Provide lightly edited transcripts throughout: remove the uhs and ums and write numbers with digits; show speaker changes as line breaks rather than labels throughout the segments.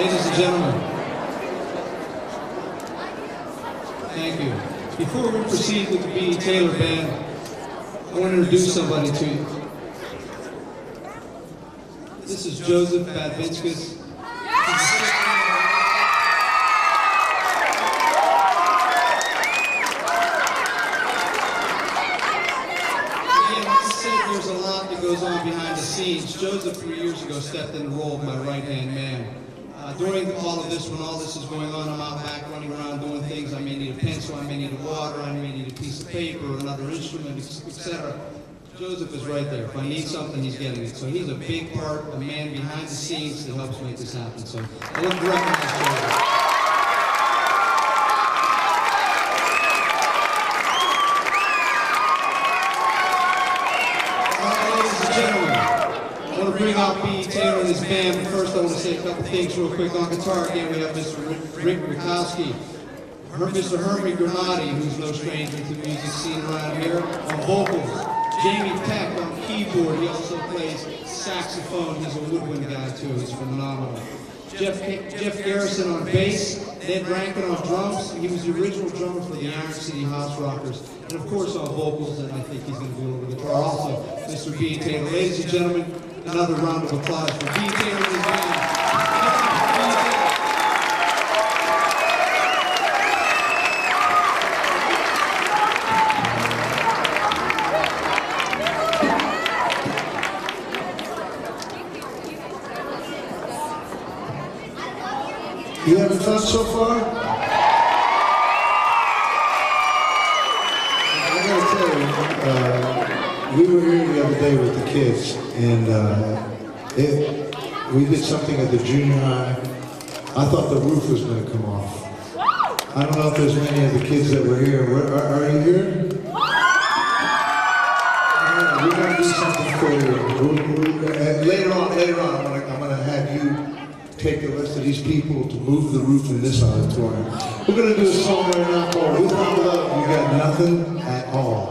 Ladies and gentlemen, thank you. Before we proceed with the B. Taylor Band, I want to introduce somebody to you. This is Joseph Badvinskas. There's a lot that goes on behind the scenes. Joseph 3 years ago stepped in the role of my right-hand man. During all of this, when all this is going on, I'm out back running around doing things. I may need a pencil, I may need a water, I may need a piece of paper, another instrument, etc. Joseph is right there. If I need something, he's getting it. So he's a big part, a man behind the scenes that helps make this happen. So I want to recognize Joseph. I want to bring out B. Taylor and his band, but first I want to say a couple things real quick. On guitar, again, we have Mr. Rick Rikowski, Mr. Hermie Granati, who's no stranger to the music scene around here. On vocals, Jamie Peck on keyboard. He also plays saxophone. He's a woodwind guy, too. He's phenomenal. Jeff Garrison on bass, Ned Rankin on drums. He was the original drummer for the Iron City House Rockers. And of course on vocals, and I think he's going to do a little guitar also, Mr. B. Taylor. Ladies and gentlemen, another round of applause for B. Taylor and his band.
You having fun so far? I gotta tell you, we were here the other day with the kids, and we did something at the junior high. I thought the roof was going to come off. I don't know if there's many of the kids that were here. Are you here? We're going to do something for you. Later on, I'm going to have you take the rest of these people to move the roof in this auditorium. We're going to do a song right now called Without Love, You Got Nothing at All.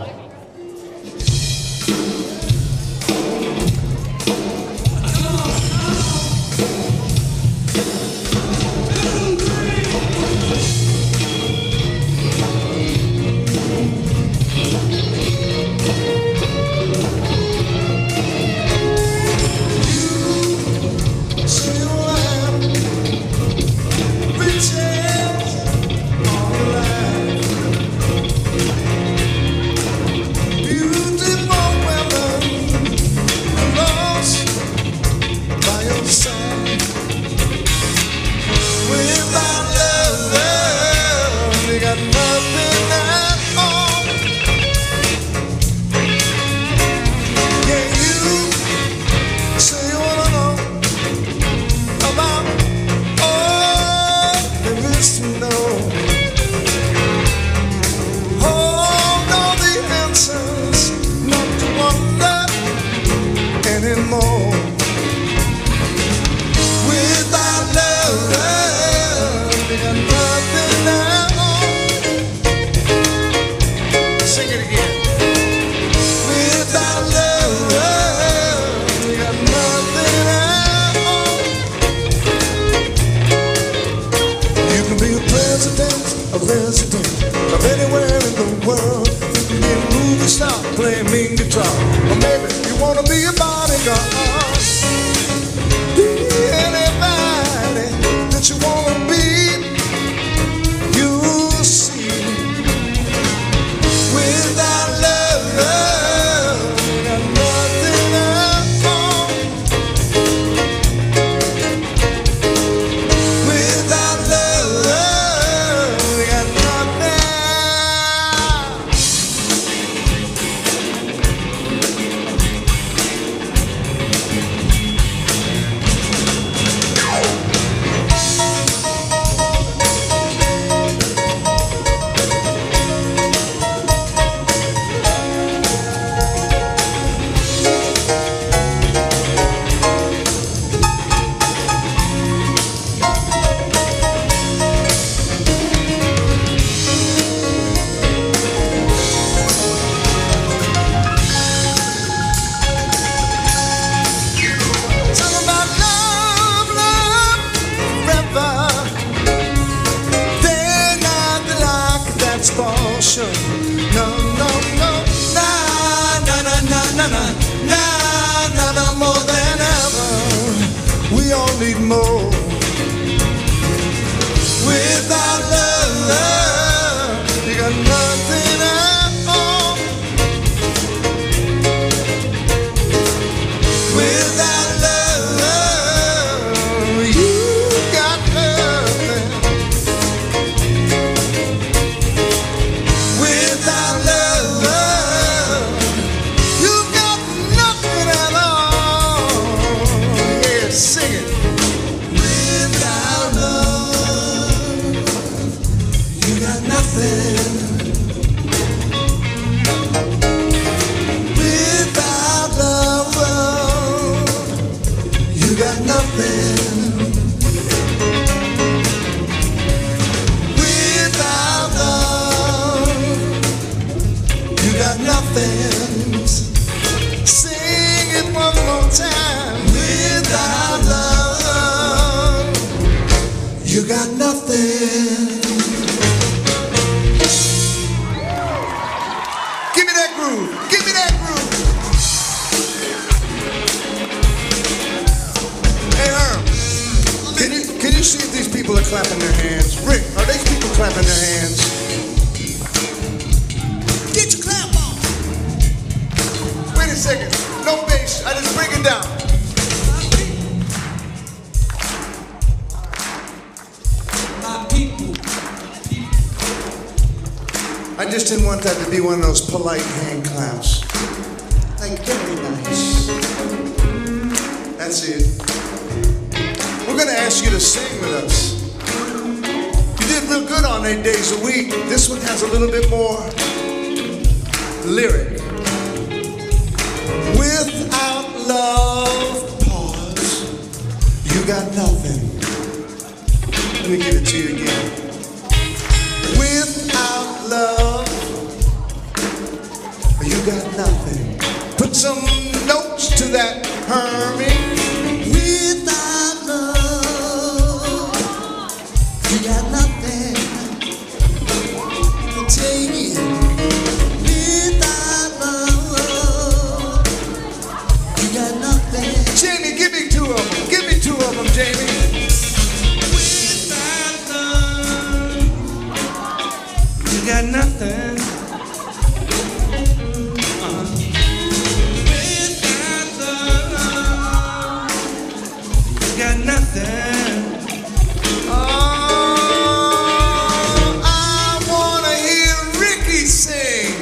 Of anywhere in the world, you can be a movie star playing mean guitar, or maybe you want to be a bodyguard. Be anybody that you want to be, you'll see. Without love, you got nothing at all. Without love, you got nothing. we all need more. Without love, you got nothing at all. Without love, you got nothing. Without love, you got nothing at all. Yeah, sing it. Without love, you got nothing. Without love, you got nothing. Without love, you got nothing. Sing it one more time. Without love, you got nothing. Give me that groove. Give me that groove. Hey, Herm, can you see if these people are clapping their hands? Rick, are these people clapping their hands? Get your clap on. Wait a second. No bass. I just bring it down.
My people.
I just didn't want that to be one of those polite hand claps. Like, very nice. That's it. We're gonna ask you to sing with us. You did real good on 8 days a week. This one has a little bit more lyric. Without love, pause, you got nothing. Let me give it to you again. Without love, you got nothing. Put some notes to that, Hermie. Without love, you got nothing. Take it. Without love, you got nothing. Jamie, give me two of them. Give me two of them, Jamie. Without love, you got nothing. Without love, you got nothing. Oh, I wanna hear Ricky sing.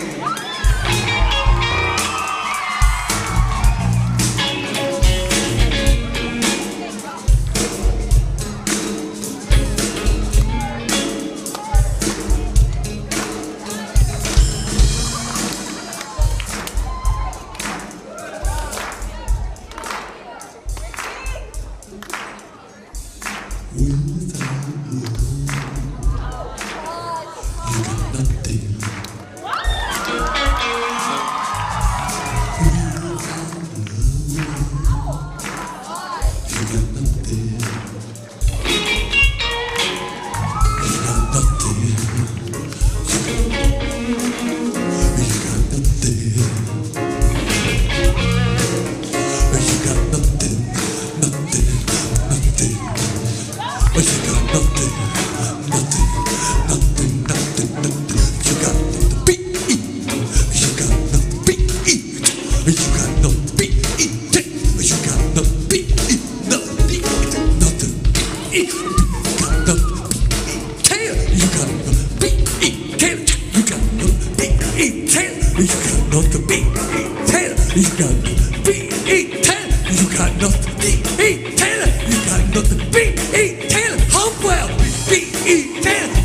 Hopewell, Hopewell,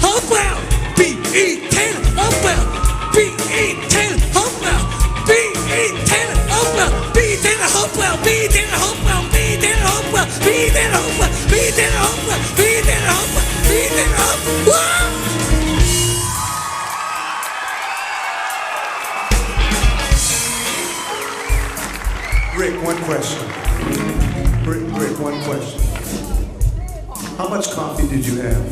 Hopewell, Hopewell, Rick, one question. Rick, one question. How much coffee did you have?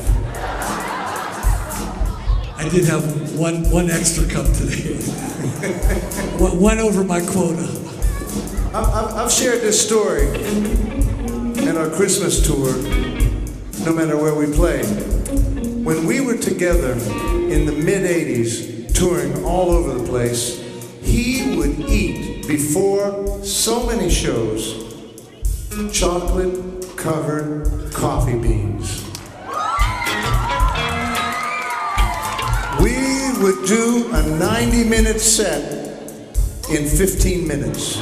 I did have one extra cup today. one over my quota.
I've shared this story at our Christmas tour, no matter where we play. When we were together in the mid-'80s, touring all over the place, he would eat before so many shows chocolate-covered coffee beans. We would do a 90-minute set in 15 minutes.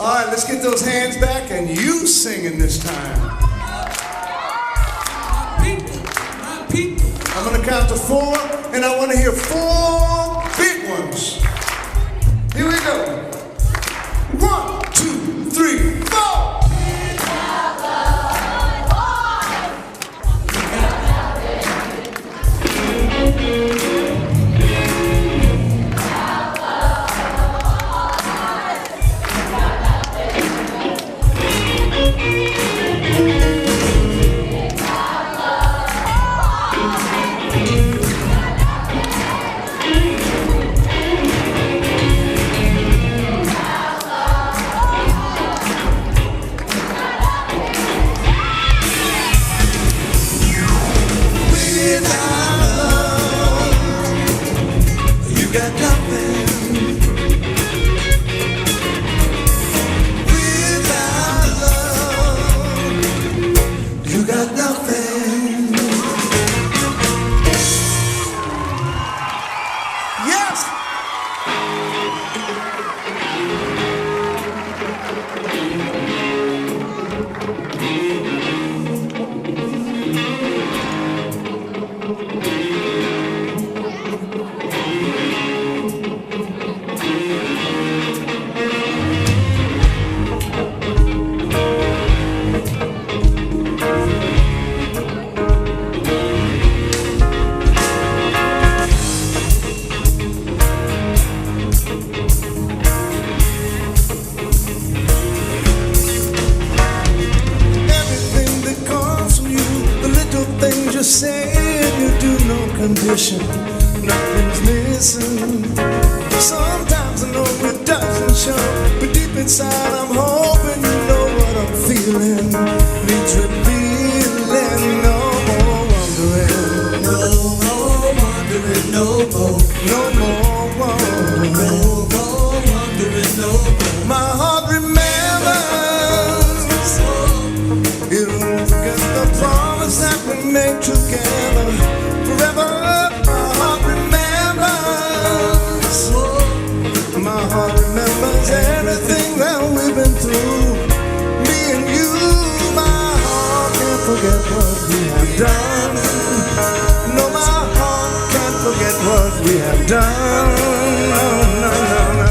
All right, let's get those hands back and you singing this time.
My people.
I'm gonna count to 4 and I want to hear 4 big ones. Here we go. 1, 2, 3, 4.
Nothing's missing. Sometimes I know it doesn't show, but deep inside I'm hoping you know what I'm feeling. Needs revealing. No more wondering.
No more wondering, no more.
No more wondering.
No more wondering, no more.
My heart remembers. It won't forget the promise that we made together. Forever. Everything that we've been through, me and you, my heart can't forget what we have done. No, my heart can't forget what we have done. No, no, no, no.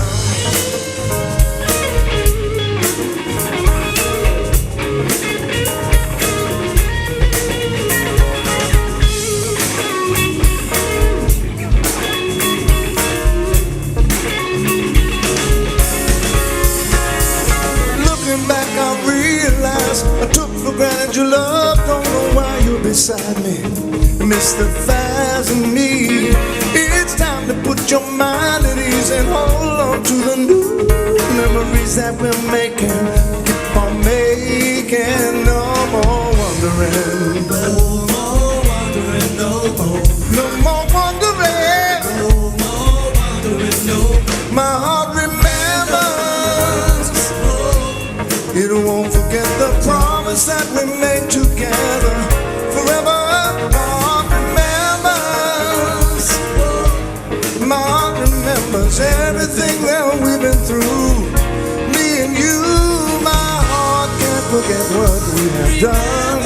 I took for granted your love, don't know why you're beside me. Mystifies me. It's time to put your mind at ease and hold on to the new memories that we're making. Keep on making. No more wondering.
No more wondering, no more.
No more wondering.
No more wondering, no more.
My heart remembers. It won't forget the promise that we made together. Forever, my heart remembers. My heart remembers everything that we've been through. Me and you, my heart can't forget what we have done.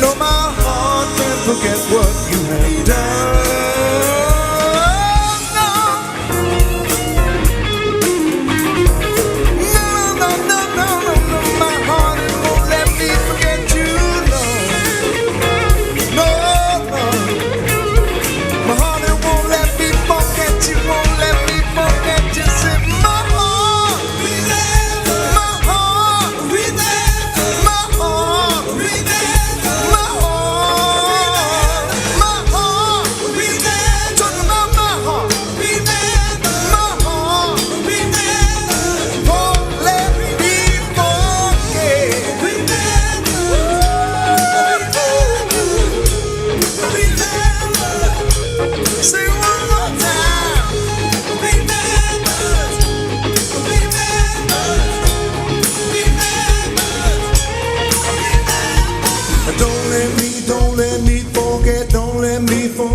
No, my heart can't forget what you have done. My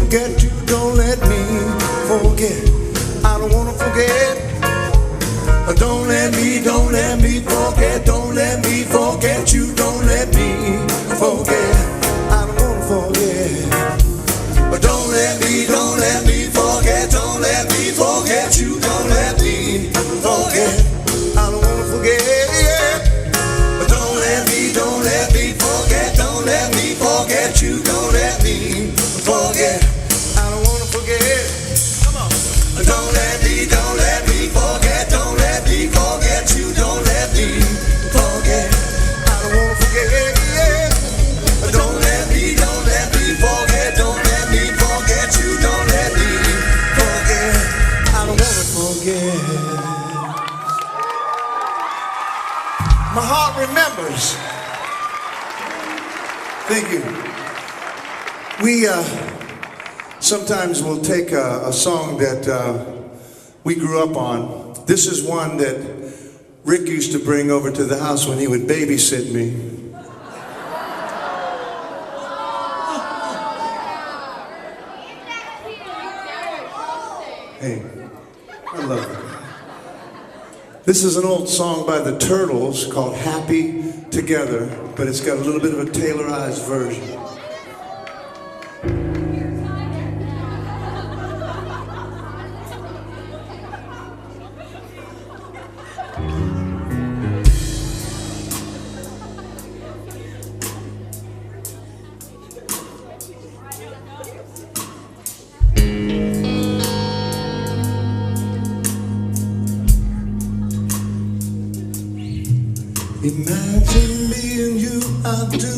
forget you, don't let me forget. I don't wanna forget. Don't let me forget. Don't let me forget you, don't let me forget. I don't wanna forget. Don't let me forget. Don't let me forget you, don't let me forget. I don't wanna forget. Don't let me forget. Don't let me forget you, don't let me forget. I don't wanna forget. Come on. Don't let me forget. Don't let me forget you, don't let me forget. I don't wanna forget. Don't let me forget. Don't let me forget you, don't let me forget. I don't wanna forget. My heart remembers. Thank you. We sometimes will take a song that we grew up on. This is one that Rick used to bring over to the house when he would babysit me. Hey, I love it. This is an old song by the Turtles called Happy Together, but it's got a little bit of a tailorized version. Imagine me and you, I do.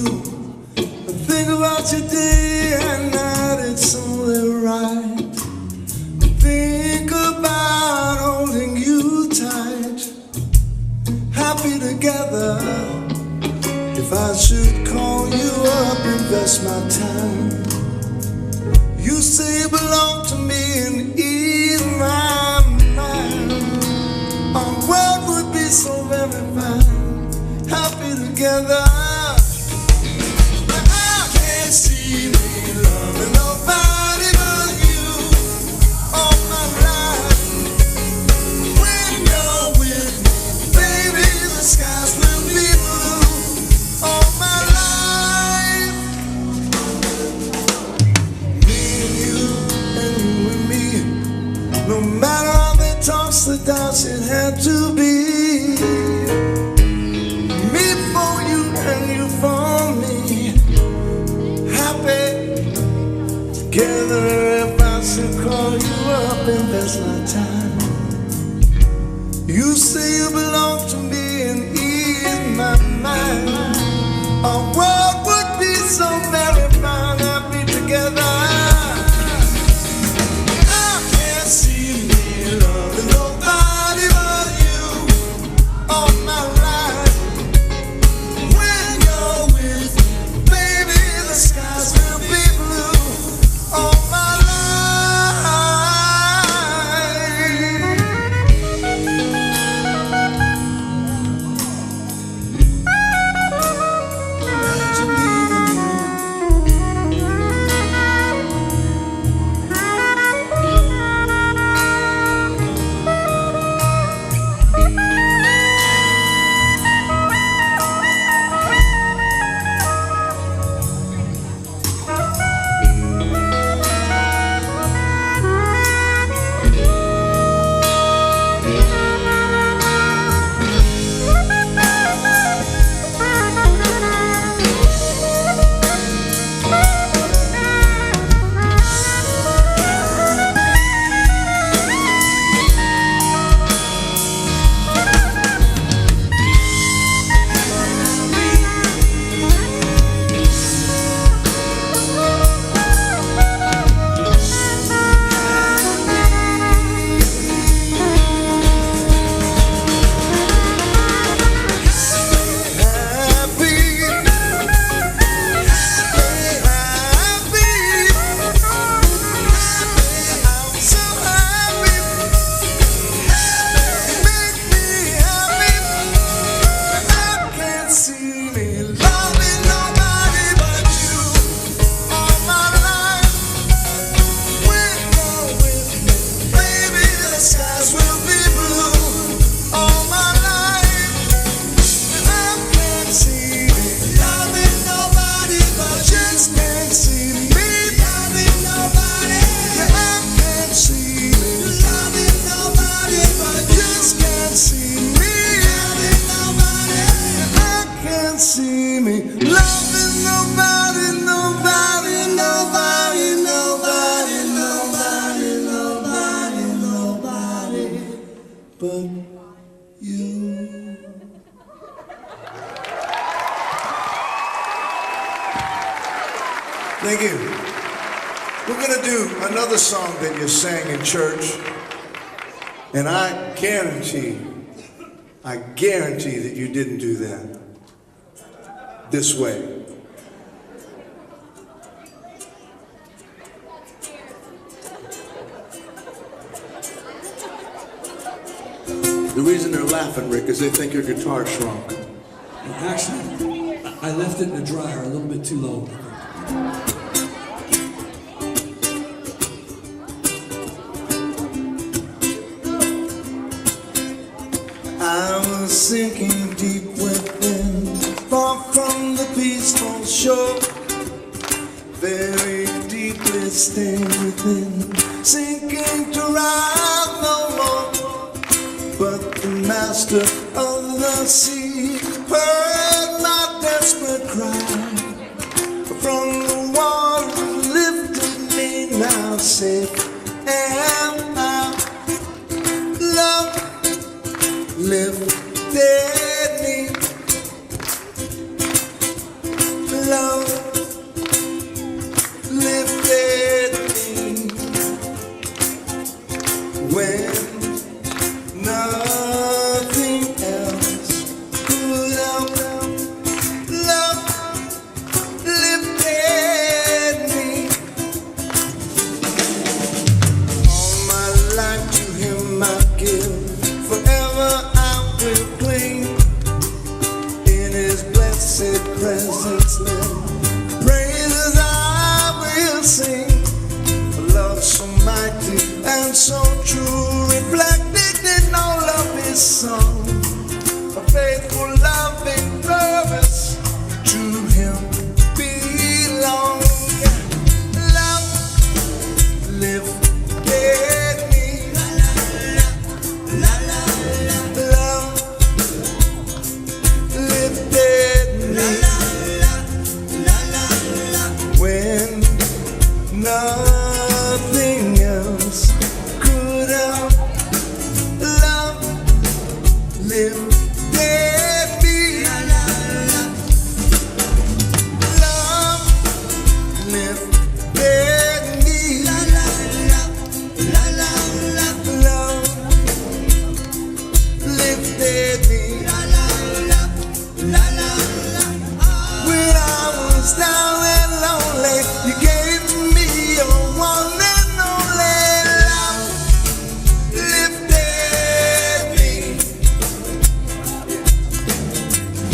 I think about you day and night, it's only right. Think about holding you tight, happy together. If I should call you up, invest my time. You say you belong to me and ease my mind. Our world would be so very fine, happy together. But I can't see me loving nobody but you all my life. When you're with me, baby, the skies will be blue all my life. Me and you and me, no matter how they toss the dice, it had to be. Together, if I should call you up, invest my time. You say you belong to me and ease my mind. Our world would be so very fine, happy together. I can't see me loving nobody but you all my life. When you're with me, baby, the skies will be blue all my life. but you. Thank you. We're going to do another song that you sang in church, and I guarantee that you didn't do that this way. The reason they're laughing, Rick, is they think your guitar shrunk.
Actually, I left it in the dryer a little bit too low.
I was sinking deep within, far from the peaceful shore, very deeply staying within, sinking to rise no more. But the master of the sea heard my desperate cry. From the water lifted me now safe and I love lifted me. Love lifted me when nothing else could help. Love lifted me. All my life to him I give, forever I will cling. In his blessed presence live, praises I will sing. A love so mighty and so true, reflected in all of his song. A faithful loving service to him belong. Love lifted me. Love lifted me when nothing else could help. Love lifted me. Love lifted me. Love lifted me. When I was down and lonely, you gave me your one and only. Love lifted me.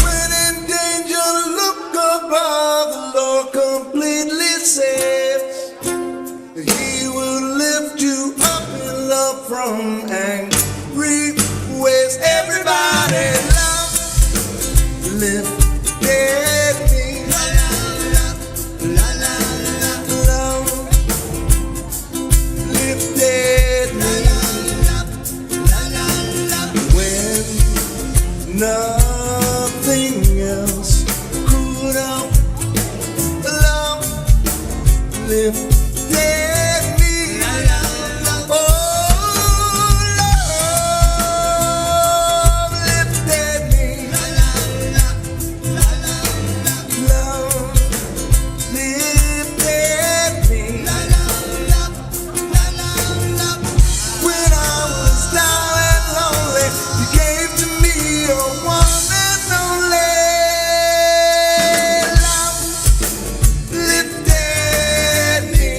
When in danger, look above, the Lord completely saves. He will lift you up in love from angry ways. Everybody, love lifted me. Love lifted me. When nothing else could help. Love lifted me. Oh, love lifted me. Love lifted me. When I was down and lonely, you gave to me your one and only. Love lifted me.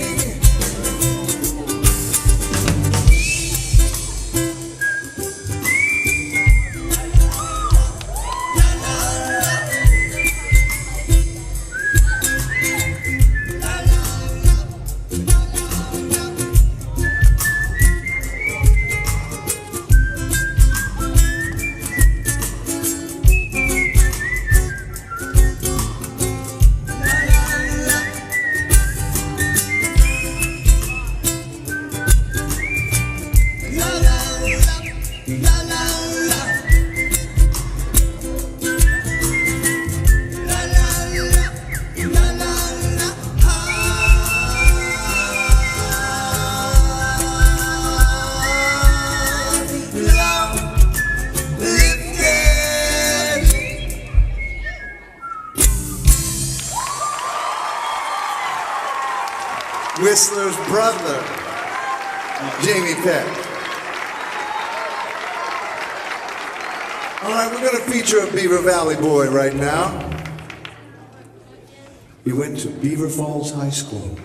Whistler's brother, Jamie Peck. All right, we're going to feature a Beaver Valley boy right now. He went to Beaver Falls High School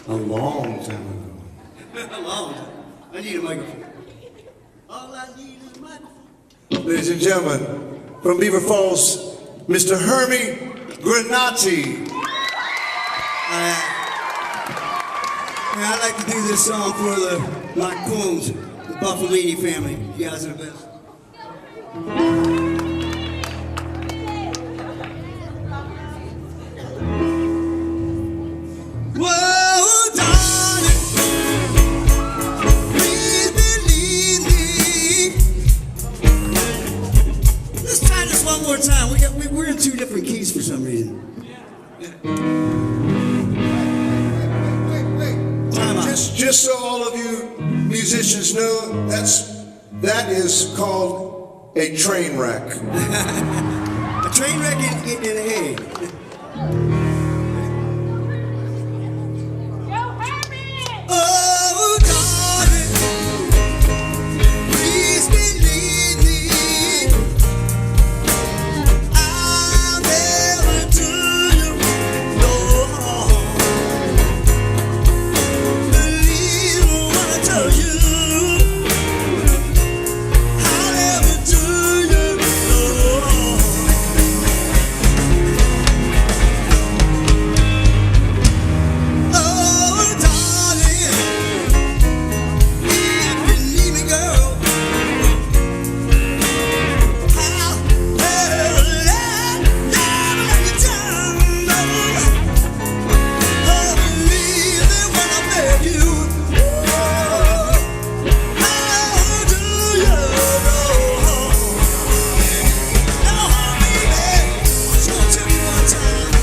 a long time ago.
A long time. I need a microphone. All I need is a microphone.
Ladies and gentlemen, from Beaver Falls, Mr. Hermie Granati.
I'd like to do this song for my Combs, the Buffalini family. You guys are the best. Whoa, darling, please believe me. Let's try this one more time. We're in two different keys for some reason.
Just so all of you musicians know, that is called a train wreck.
A train wreck in a hay. Oh, darling, please believe me. I'll never do you no harm. Believe what I tell you. I'll never do you no harm. Oh, darling, if you need me, girl, I'll never let you down. Oh, believe me when I beg you. I'll do you no harm. No harm, baby. Just gonna tell you one time.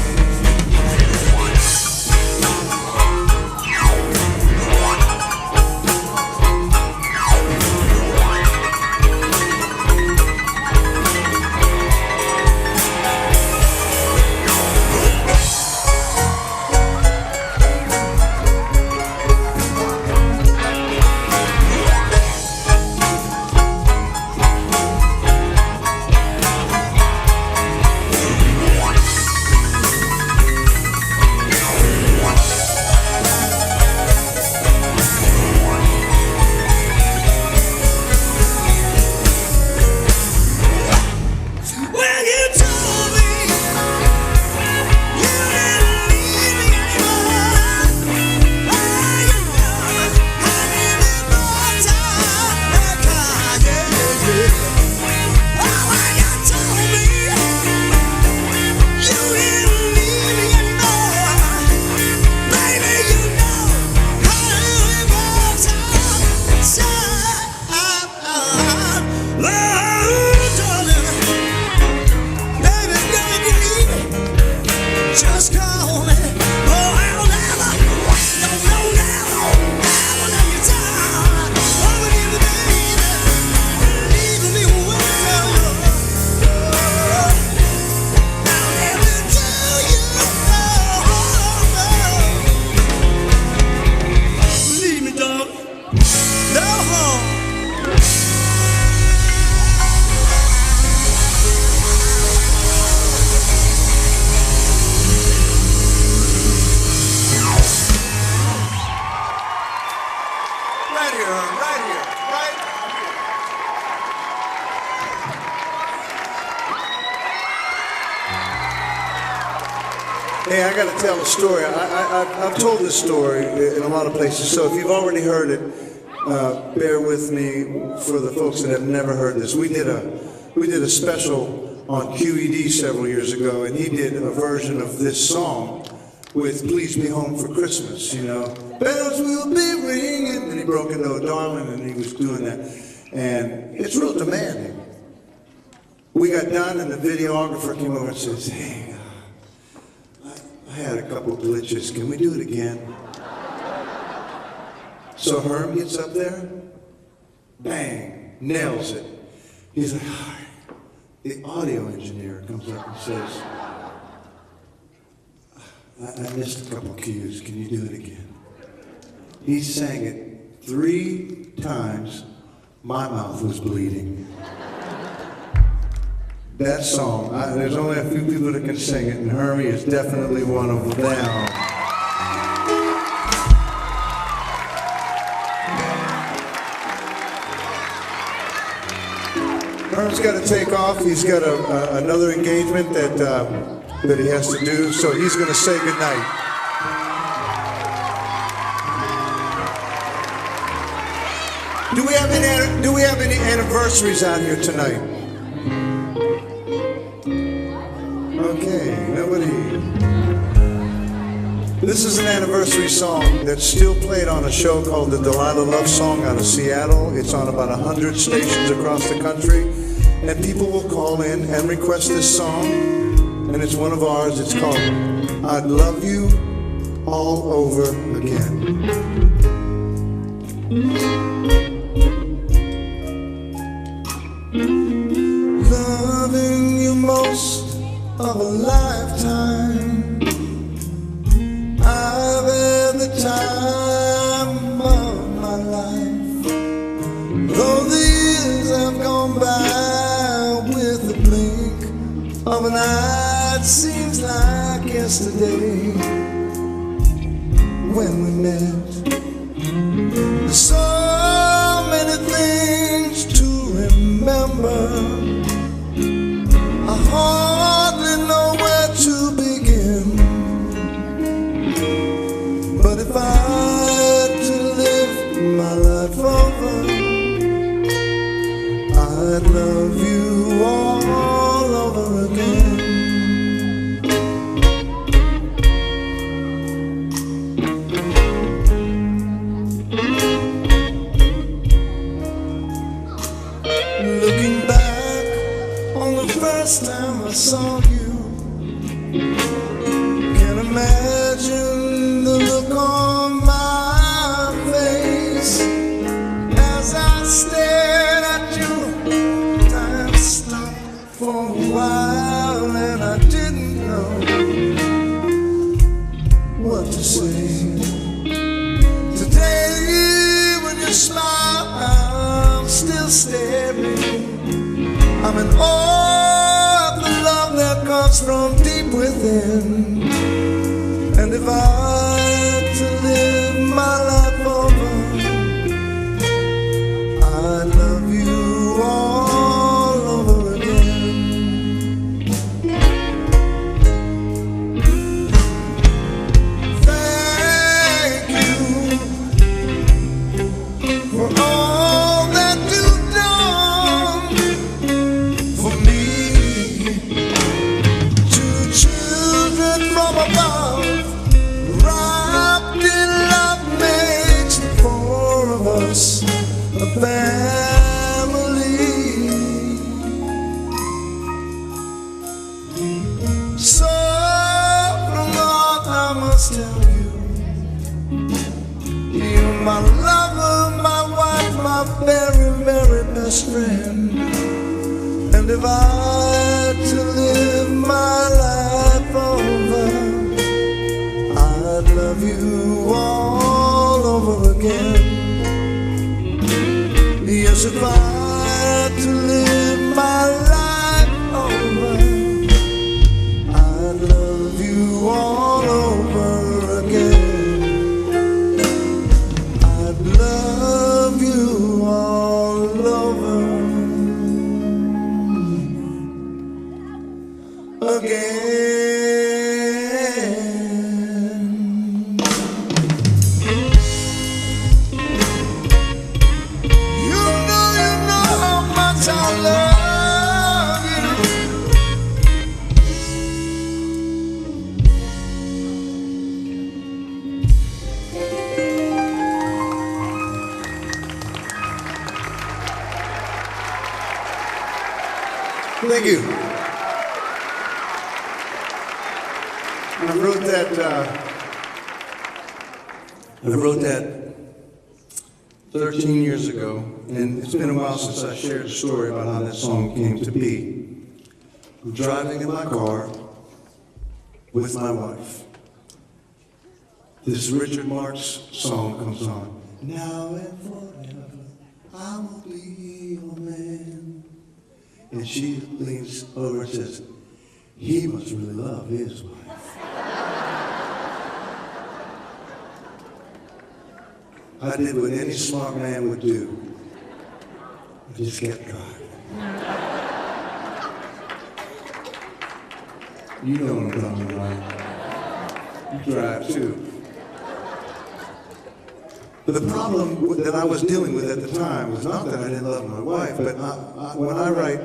When you told me you didn't need me anymore, you know I needed more time. Oh, when you told me you didn't need me anymore, baby, you know I needed more time. So, darling. Baby, girl, if you need me, just call me. Oh, I'll never, no, never let you down. Oh, believe me, baby, believe me when I tell you, I'll never do you no harm. Believe me, darling, no harm.
Right here, right here, right. Hey, I got to tell a story. I've told this story in a lot of places, so if you've already heard it, bear with me for the folks that have never heard this. We did a special on QED several years ago, and he did a version of this song with "Please Be Home for Christmas." You know, bells will be ringing, and he broke into a darling, and he was doing that, and it's real demanding. We got done, and the videographer came over and says, "Hey, I had a couple glitches. Can we do it again?" So Herm gets up there, bang, nails it. He's like, "All right." The audio engineer comes up and says,
I missed a couple cues. Can you do it again? He sang it 3 times. My mouth was bleeding. That song, there's only a few people that can sing it, and Hermie is definitely one of them. Herm's got to take off. He's got another engagement that he has to do, so he's going to say goodnight. Do we have any anniversaries out here tonight? Okay, nobody. This is an anniversary song that's still played on a show called the Delilah Love Song out of Seattle. It's on about 100 stations across the country, and people will call in and request this song, and it's one of ours. It's called I'd Love You All Over Again. Loving you most of a lifetime, I've had the time of my life. Though the years have gone by with the blink of an eye, it seems like yesterday when we met. There's so many things to remember, I hardly know where to begin. But if I had to live my life over, I'd love you all over again. Looking back on the first time I saw you, can't imagine the look on my face as I stared at you. Time stopped for a while and I didn't know what to say. Today when you smile, I'm still staring. I'm in awe of the love that comes from deep within. And if I had to live my life over, I'd love you all over again. Thank you for all that you've done for me. 2 children from above, wrapped in love, makes the 4 of us a family. So from God I must tell you, you're my lover, my wife, my very, very best friend. And if I had to live my life over, I'd love you all over again. Yes, if I had to live my life over, I'd love you all over again. I'd love you all over again. You know how much I love you. Thank you. I wrote that 13 years ago, and it's been a while since I shared a story about how that song came to be. I'm driving in my car with my wife.
this Richard Marx song comes on. Now and forever, I will be your man. And she leans over and says, he must really love his wife. I did what any smart man would do. I just kept driving.
You know what I'm talking about.
You drive too. But the problem that I was dealing with at the time was not that I didn't love my wife, but when I write,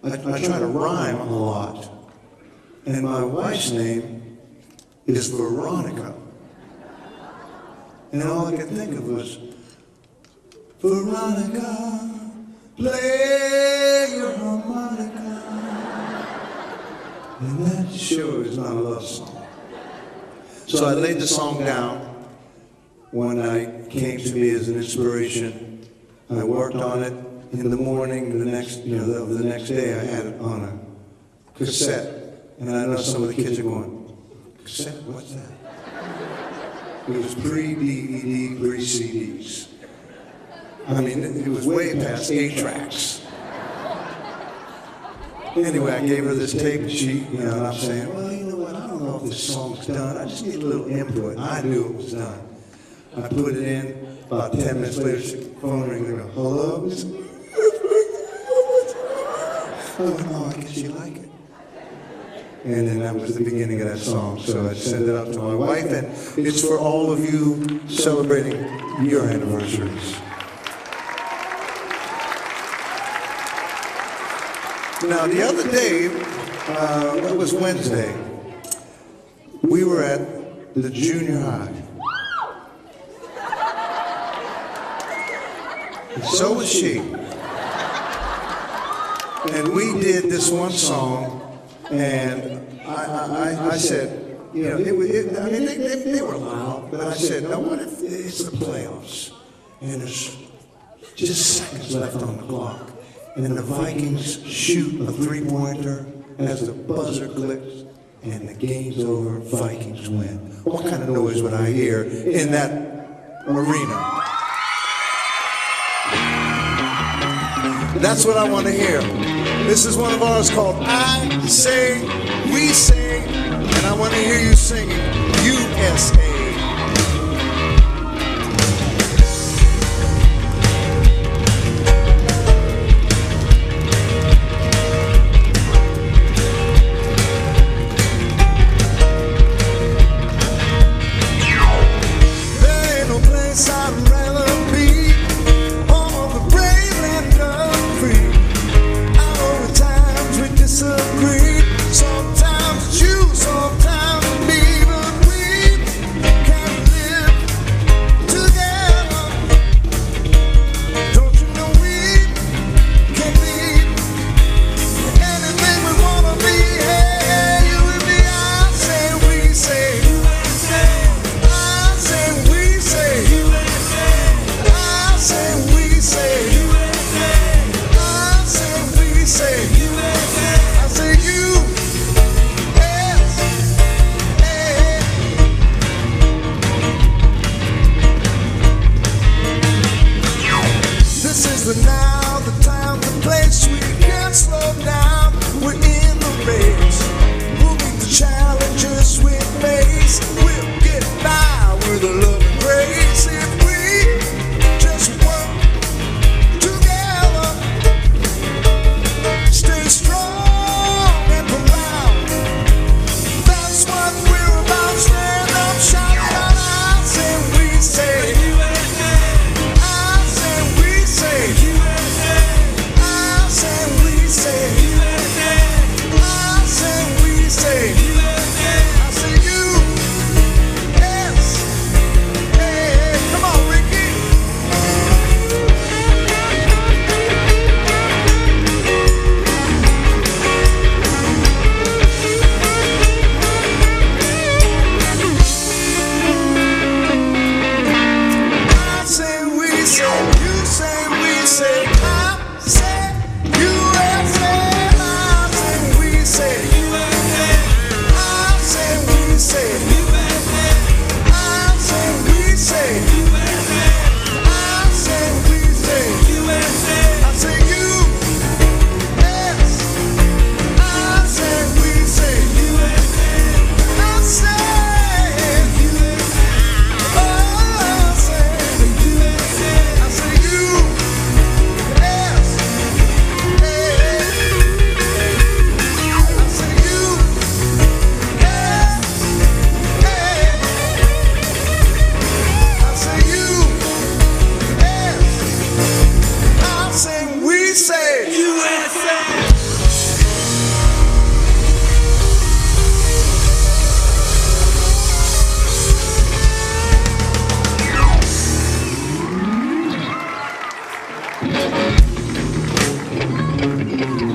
I try to rhyme a lot. And my wife's name is Veronica. And all I could think of was, Veronica, play your harmonica. And that sure is not a love song. So I laid the song down. One night came to me as an inspiration. I worked on it in the morning. The next day, I had it on a cassette. And I know some of the kids are going, cassette? What's that? It was pre-DVD, pre-CDs. I mean, it was way past 8 tracks. Anyway, I gave her this tape, and and I'm saying, well, you know what? I don't know if this song's done. I just need a little input. I knew it was done. I put it in. About 10 minutes later, the phone rings. I go, hello? Oh, I guess you like it. And then that was the beginning of that song. So I sent it out to my wife, and it's for all of you celebrating your anniversaries. Now, the other day, it was Wednesday, we were at the junior high. And so was she. And we did this one song, and I said, you know, they were loud, but I said, now what if it's the playoffs, and there's just seconds left on the clock, and the Vikings shoot a three-pointer as the buzzer clicks, and the game's over, Vikings win. What kind of noise would I hear in that arena? That's what I want to hear. This is one of ours called I Say, We Say, and I want to hear you singing USA. Now the time, the place, we can't slow down. We're in the race, moving the challenges we face. We'll get by with a love and grace if we just work together. Stay strong and proud. That's what we're about. Stand up, shout it out. I say, we say. USA.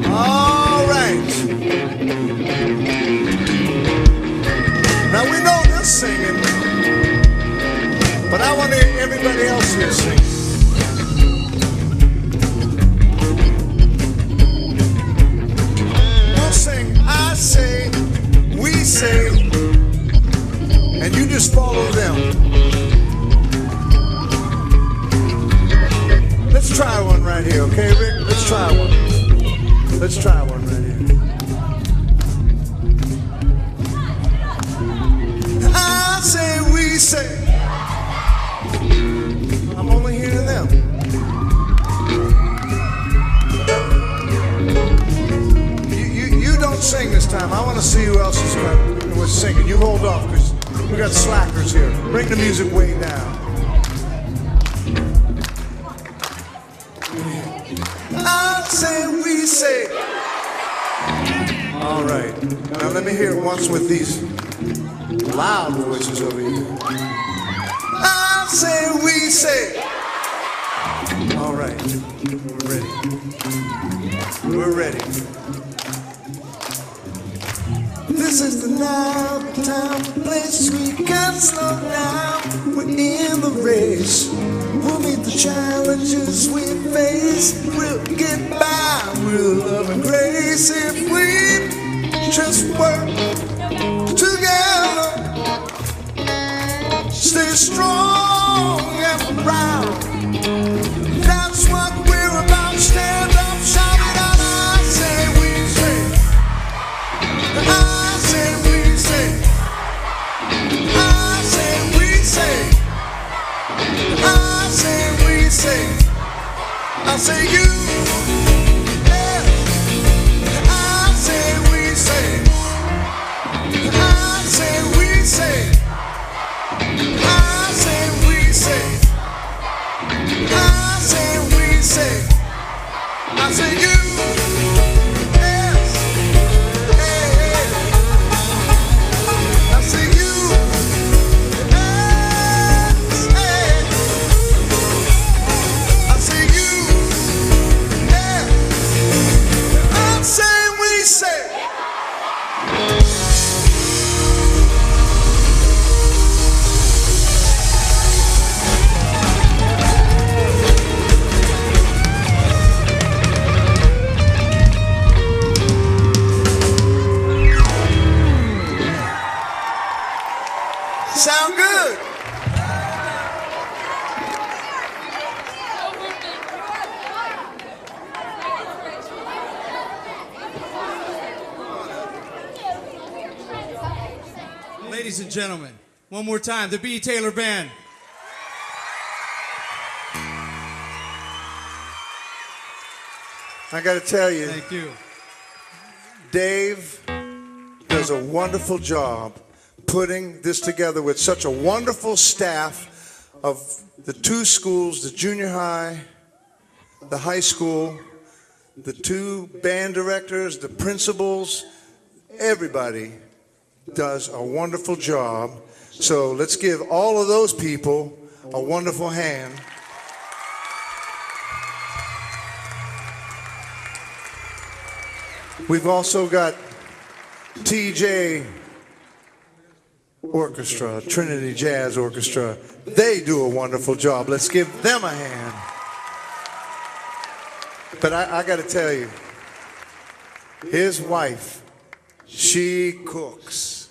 All right. Now we know this singing, but I want to hear everybody else here sing. We'll sing, I say, we say, and you just follow them. Let's try one right here, okay, Rick? Let's try one. Let's try one right here. I say, we say. I'm only hearing them. You don't sing this time. I want to see who else is was singing. You hold off because we got slackers here. Bring the music way down. I say, we say. All right. Now let me hear it once with these loud voices over here. I say, we say. All right. We're ready. We're ready. This is the now time, place we can slow down. We're in the race. We'll meet the challenges we face. We'll get by with love and grace if we just work together. Stay strong and proud. That's what we're about. Stand up, shout it out. I say, we say. I say, we say. I say, we say. I say, we say. I say, you. Yeah. I say, we say. I say, we say. I say, we say. I say, we say. I say, you. Yes. Hey, hey. I say, you. Yes. Hey. I say, you. Yeah. I say, we say. Sound good?
Ladies and gentlemen, one more time, the B. Taylor Band.
I got to tell you,
Thank you.
Dave does a wonderful job putting this together with such a wonderful staff of the two schools, the junior high, the high school, the two band directors, the principals. Everybody does a wonderful job. So let's give all of those people a wonderful hand. We've also got TJ Orchestra, Trinity Jazz Orchestra. They do a wonderful job. Let's give them a hand. But I got to tell you, his wife, she cooks.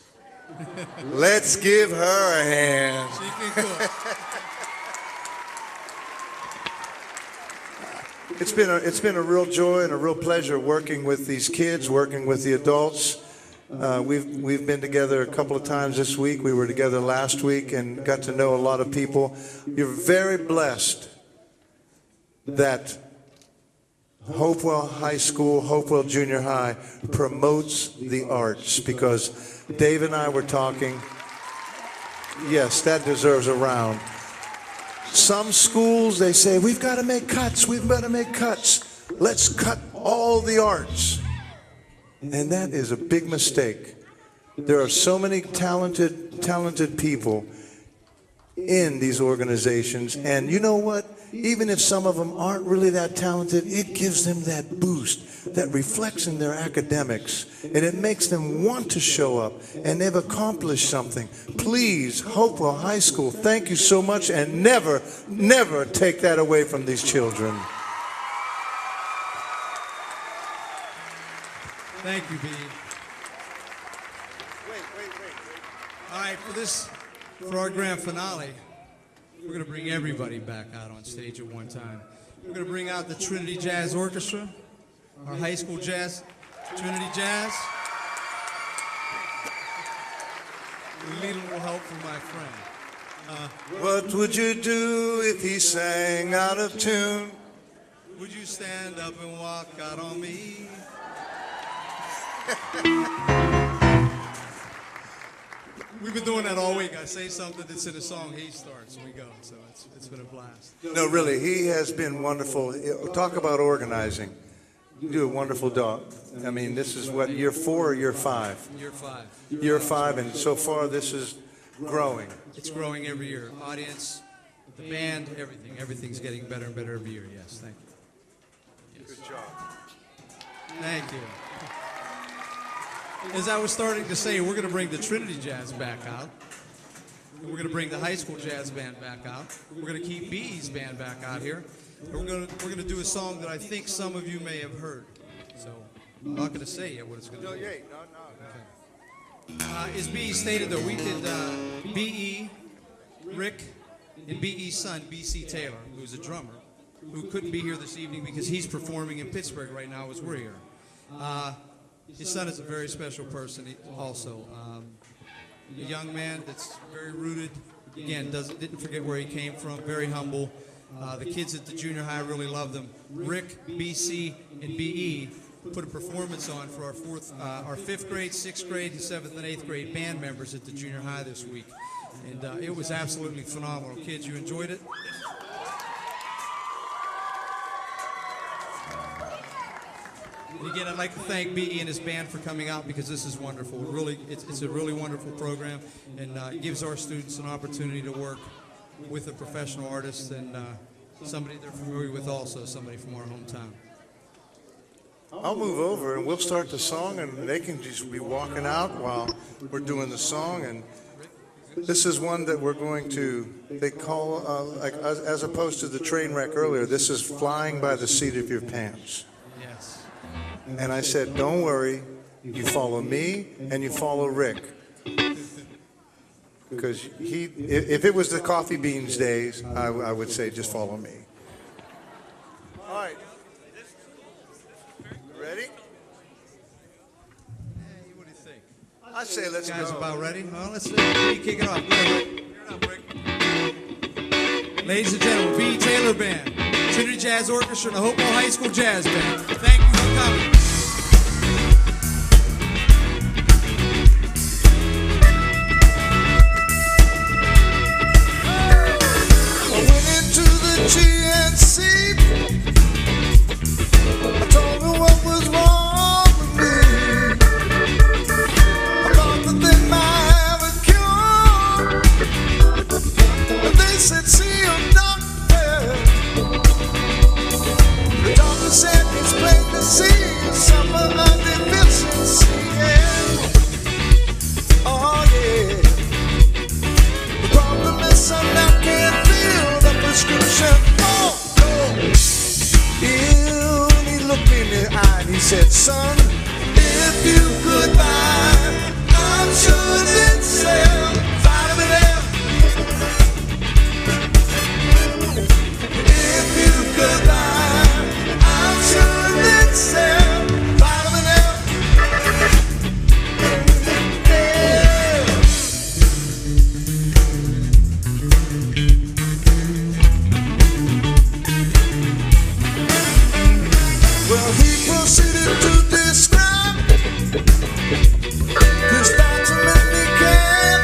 Let's give her a hand.
She can cook.
It's been a real joy and a real pleasure working with these kids, working with the adults. We've been together a couple of times this week. We were together last week and got to know a lot of people. You're very blessed that Hopewell High School, Hopewell Junior High promotes the arts, because Dave and I were talking. Yes, that deserves a round. Some schools, they say, we've got to make cuts, we've got to make cuts. Let's cut all the arts. And that is a big mistake. There are so many talented people in these organizations. And you know what? even if some of them aren't really that talented, it gives them that boost that reflects in their academics, and it makes them want to show up, and they've accomplished something. Please, Hopewell High School, thank you so much, and never, never take that away from these children.
Thank you, B. All right, for our grand finale, we're going to bring everybody back out on stage at one time. We're going to bring out the Trinity Jazz Orchestra, our high school jazz, Trinity Jazz. We need a little help from my friend.
What would you do if he sang out of tune?
Would you stand up and walk out on me? We've been doing that all week. I say something that's in a song, he starts, we go. So it's been a blast.
No, really, he has been wonderful. Talk about organizing. You do a wonderful job. I mean, this is what, year 4 or year 5?
Year 5.
Year 5, and so far this is growing.
It's growing every year. Audience, the band, everything. Everything's getting better and better every year. Yes, thank you. Yes.
Good job.
Thank you. As I was starting to say, we're going to bring the Trinity Jazz back out. We're going to bring the high school jazz band back out. We're going to keep B's band back out here. And we're going to do a song that I think some of you may have heard. So I'm not going to say yet what it's going to be. Okay. As B stated, though, we did B.E., Rick, and B.E.'s son, B.C. Taylor, who's a drummer, who couldn't be here this evening because he's performing in Pittsburgh right now as we're here. His son is a very special person also. A young man that's very rooted, again, didn't forget where he came from, very humble. The kids at the junior high really loved him. Rick, BC, and BE put a performance on for our 5th grade, 6th grade, and 7th and 8th grade band members at the junior high this week. And it was absolutely phenomenal. Kids, you enjoyed it? And again, I'd like to thank B.E. and his band for coming out because this is wonderful. It's a really wonderful program, and it gives our students an opportunity to work with a professional artist and somebody they're familiar with also, somebody from our hometown.
I'll move over and we'll start the song, and they can just be walking out while we're doing the song. And this is one that we're going to, they call, like as opposed to the train wreck earlier, this is flying by the seat of your pants.
Yes.
And I said, don't worry, you follow me and you follow Rick. Because if it was the coffee beans days, I would say just follow me. All right. Ready?
Hey, what do you think?
I say let's
You guys
go.
about ready? Well, let's kick it off. Go ahead, Rick. Here it up, Rick. Ladies and gentlemen, B. Taylor Band, Trinity Jazz Orchestra, and the Hopewell High School Jazz Band. Thank you for coming.
I went into the GNC. I told her what was wrong with me. I thought that they might have a cure, but they said, see your doctor. The doctor said it's plain to see some of the deficiency. Oh yeah. The problem is I now can't fill the prescription. Oh no. He looked me in the eye and he said, son, if you could buy, I'm sure they'd sell vitamin F. If you could buy, I'm sure they'd sell vitamin F. Yeah. Well, he proceeded to describe this vitamin he can't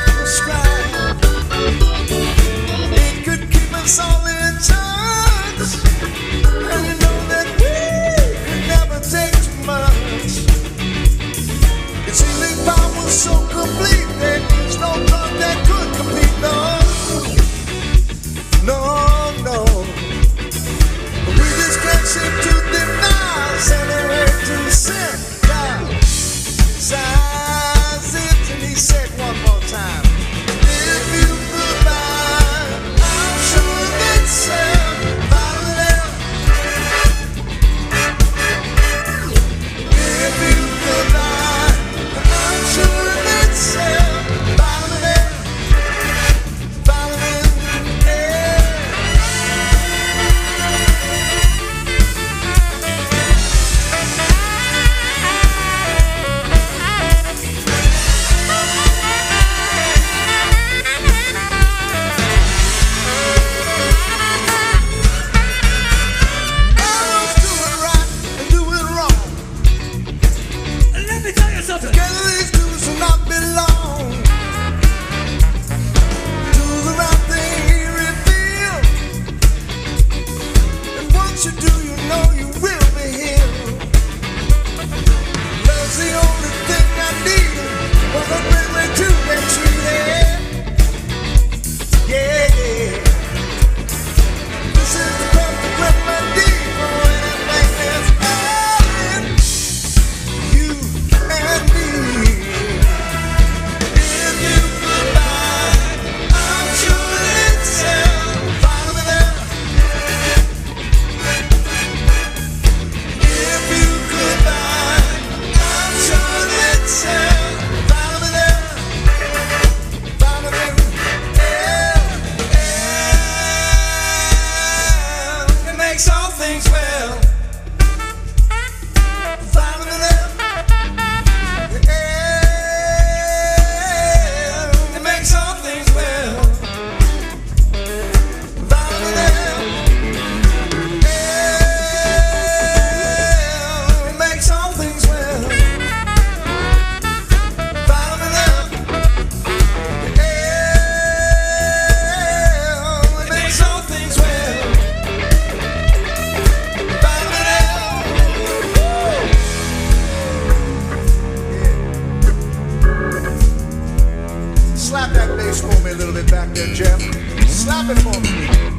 bit back there, Jeff. Slap it for me.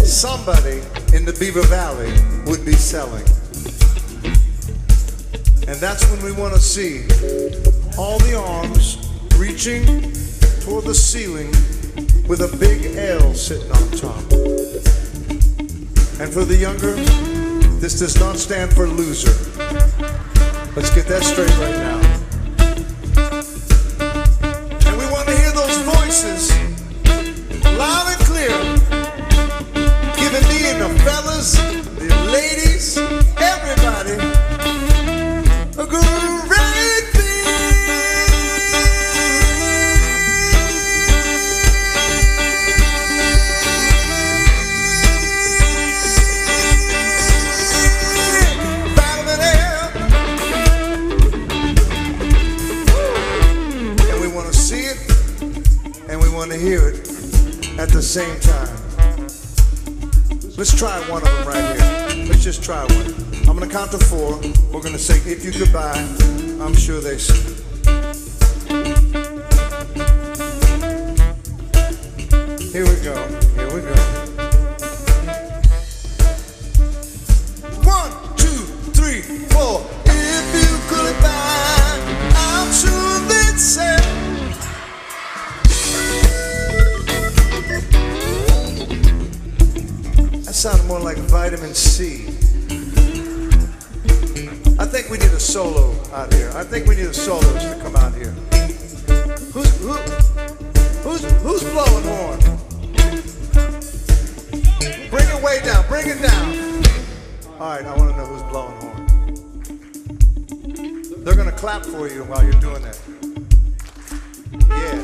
Somebody in the Beaver Valley would be selling. And that's when we want to see all the arms reaching toward the ceiling with a big L sitting on top. And for the younger, this does not stand for loser. Let's get that straight right now. And we want to hear those voices loud and clear. Giving me and the fellas, the ladies, everybody a great big battle in air. And we want to see it and we want to hear it at the same time. Let's try one of them right here. Let's just try one. I'm going to count to 4. We're going to say, if you could buy, I'm sure they sing. Here we go. Here we go. 1, 2, 3, 4. If you could buy, I'm sure they'd say. That sounded more like vitamin C. I think we need a solo out here. I think we need a soloist to come out here. Who's blowing horn? Bring it way down. Bring it down. All right, I want to know who's blowing horn. They're going to clap for you while you're doing that. Yeah.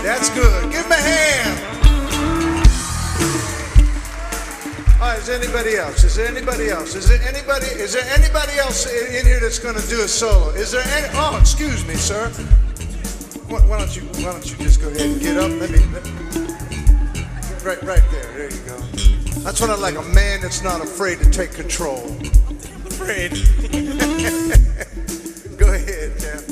That's good. Give him a hand. All right, is there anybody else? Is there anybody else? Is there anybody else in here that's going to do a solo? Is there any? Oh, excuse me, sir. Why don't you just go ahead and get up? Let me right there. There you go. That's what I like, a man that's not afraid to take control. Afraid. Go ahead, Jeff.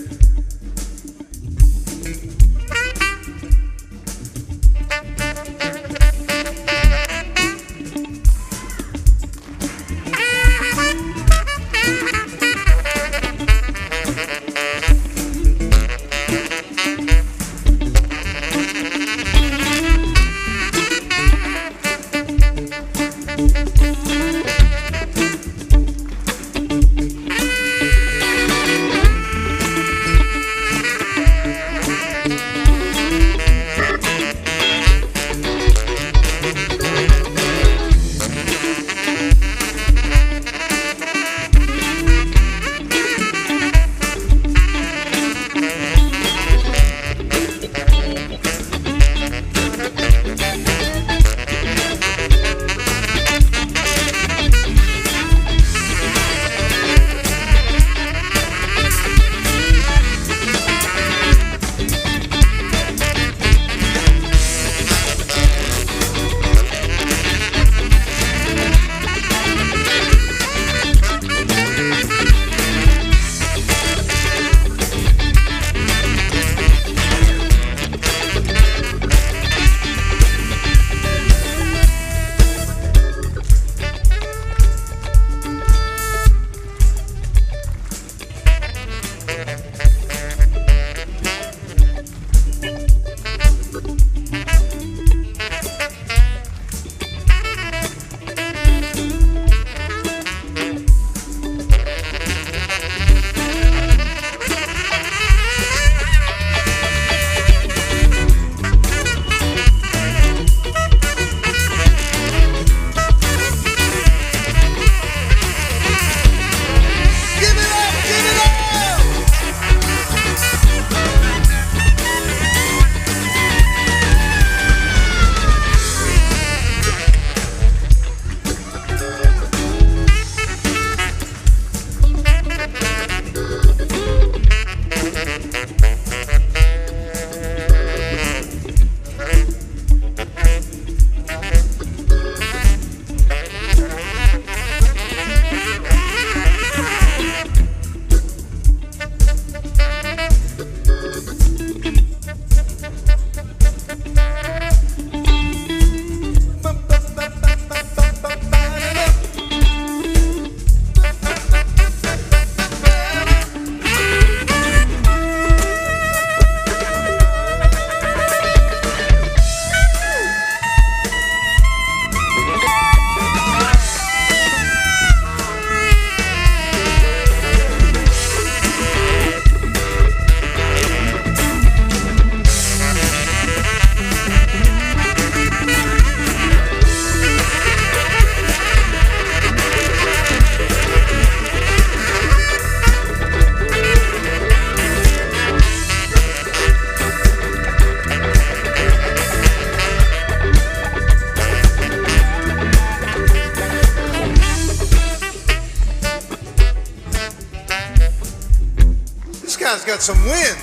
guy's got some wind.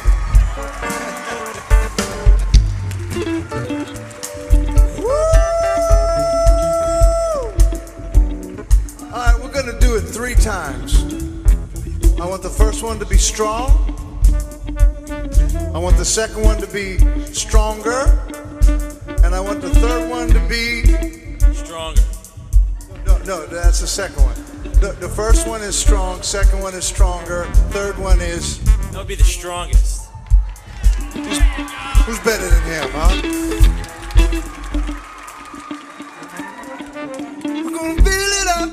All right, we're going to do it 3 times. I want the first one to be strong. I want the second one to be stronger. And I want the third one to be
Stronger.
No, that's the second one. The first one is strong, second one is stronger, third one is...
That would be the strongest.
Who's better than him, huh? We're gonna build it up,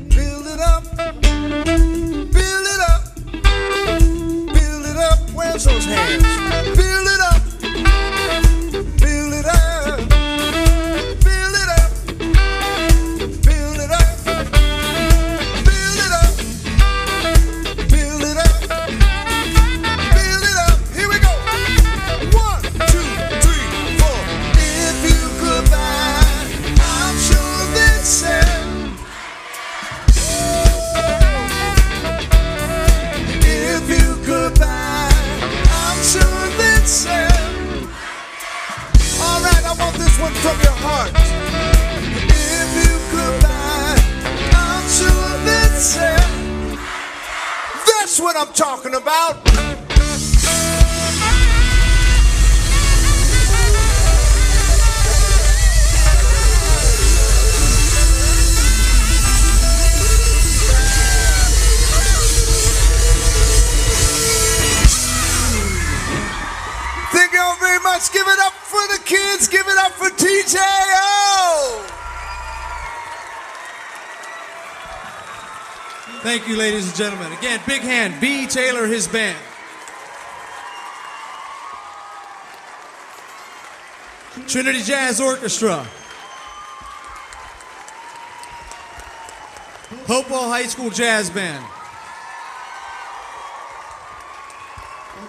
build it up, build it up, build it up. Where's those hands? Build it up, build it up, build it up, build it up, build it up, build it up, build it up. Here we go. 1, 2, 3, 4. If you could buy, I'm sure they'd say. If you could buy, I'm sure they'd say. All right, I want this one from your heart. If you could buy, I'm sure they'd say. That's what I'm talking about. Thank you all very much. Give it up for the kids. Give it up for TJO.
Thank you, ladies and gentlemen. Again, big hand, B. Taylor, his band. Trinity Jazz Orchestra. Hopewell High School Jazz Band.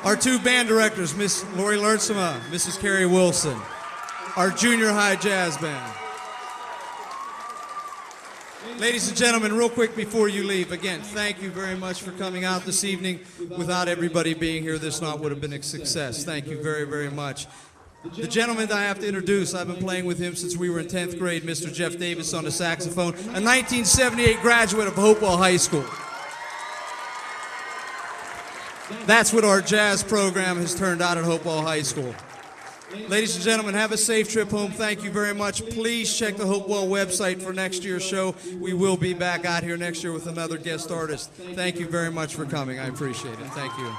Our 2 band directors, Miss Lori Lertsema, Mrs. Carrie Wilson. Our junior high jazz band. Ladies and gentlemen, real quick before you leave, again, thank you very much for coming out this evening. Without everybody being here, this night would have been a success. Thank you very, very much. The gentleman that I have to introduce, I've been playing with him since we were in 10th grade, Mr. Jeff Davis on the saxophone, a 1978 graduate of Hopewell High School. That's what our jazz program has turned out at Hopewell High School. Ladies and gentlemen, have a safe trip home. Thank you very much. Please check the Hopewell website for next year's show. We will be back out here next year with another guest artist. Thank you very much for coming. I appreciate it. Thank you.